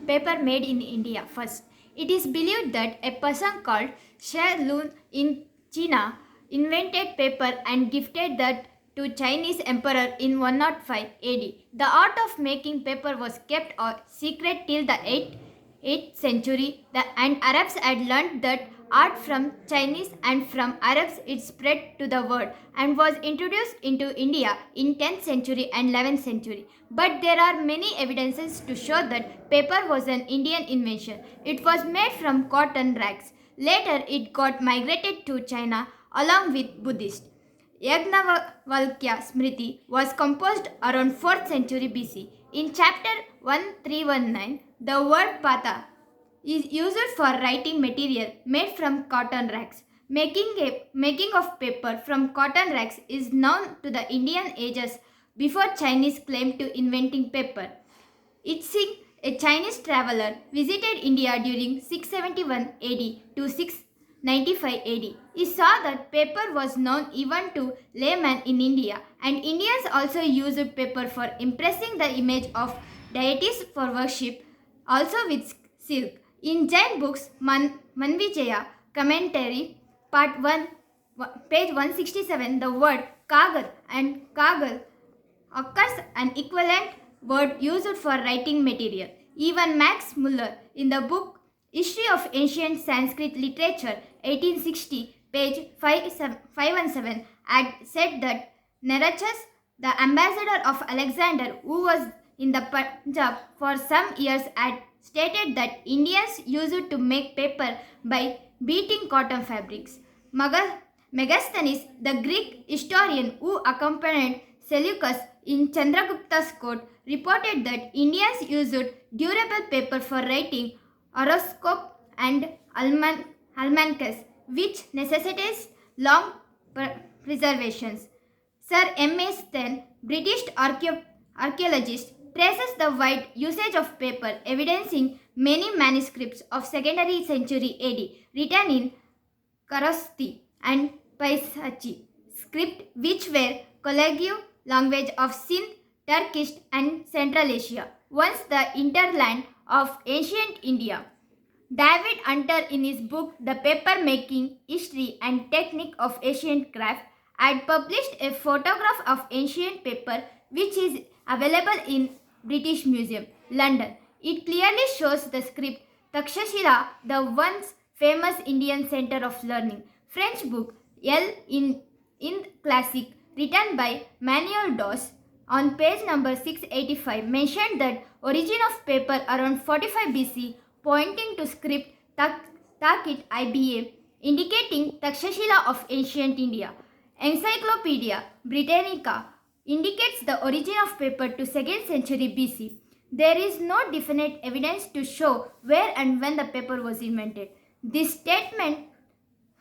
Paper made in India first. It is believed that a person called Shi Lun in China invented paper and gifted that to Chinese emperor in 105 AD. The art of making paper was kept a secret till the 8th century, and Arabs had learnt that art from Chinese, and from Arabs it spread to the world and was introduced into India in 10th century and 11th century. But there are many evidences to show that paper was an Indian invention. It was made from cotton rags. Later it got migrated to China along with Buddhists. Yagnavalkya Smriti was composed around 4th century BC. In chapter 1319, the word pata is used for writing material made from cotton rags. Making of paper from cotton rags is known to the Indian ages before Chinese claim to inventing paper. Itzing, a Chinese traveler, visited India during 671 AD to 695 AD. He saw that paper was known even to laymen in India, and Indians also used paper for impressing the image of deities for worship, also with silk. In Jain books, Manvijaya commentary, part 1, page 167, the word kagal and kagal occurs an equivalent word used for writing material. Even Max Muller, in the book History of Ancient Sanskrit Literature, 1860, page 517, had said that Nerachus, the ambassador of Alexander, who was in the Punjab for some years, had stated that Indians used to make paper by beating cotton fabrics. Megasthenes, the Greek historian who accompanied Seleucus in Chandragupta's court, reported that Indians used durable paper for writing horoscope and almanacs, which necessitates long preservations. Sir M. A. Sten, British archaeologist, traces the wide usage of paper, evidencing many manuscripts of secondary century AD written in Kharosthi and Paisachi script, which were collective language of Sindh, Turkish, and Central Asia, once the hinterland of ancient India. David Hunter, in his book The Paper Making History and Technique of Ancient Craft, had published a photograph of ancient paper which is available in British Museum, London. It clearly shows the script Takshashila, the once famous Indian center of learning. French book L in Classic, written by Manuel Dos, on page number 685, mentioned that origin of paper around 45 BC, pointing to script Takit IBA, indicating Takshashila of ancient India. Encyclopedia Britannica indicates the origin of paper to 2nd century BC. There is no definite evidence to show where and when the paper was invented. This statement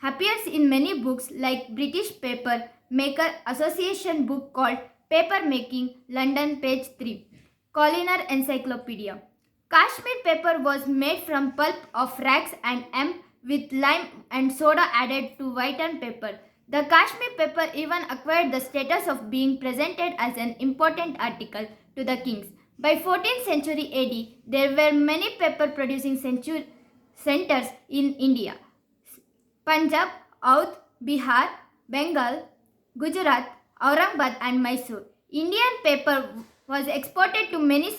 appears in many books like British Paper Maker Association book called Paper Making, London, page 3. Colliner Encyclopedia. Kashmir paper was made from pulp of rags and hemp with lime and soda added to whiten paper. The Kashmir paper even acquired the status of being presented as an important article to the kings. By 14th century AD, there were many paper producing centers in India. Punjab, Oudh, Bihar, Bengal, Gujarat, Aurangabad and Mysore. Indian paper was exported to many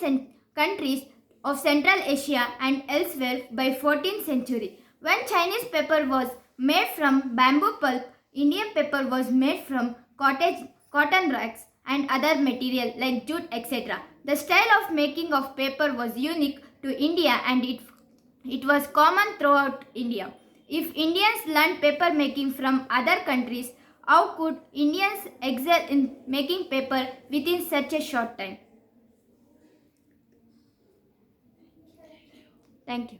countries of Central Asia and elsewhere by 14th century. When Chinese paper was made from bamboo pulp, Indian paper was made from cotton rags and other material like jute, etc. The style of making of paper was unique to India, and it was common throughout India. If Indians learned paper making from other countries, how could Indians excel in making paper within such a short time? Thank you.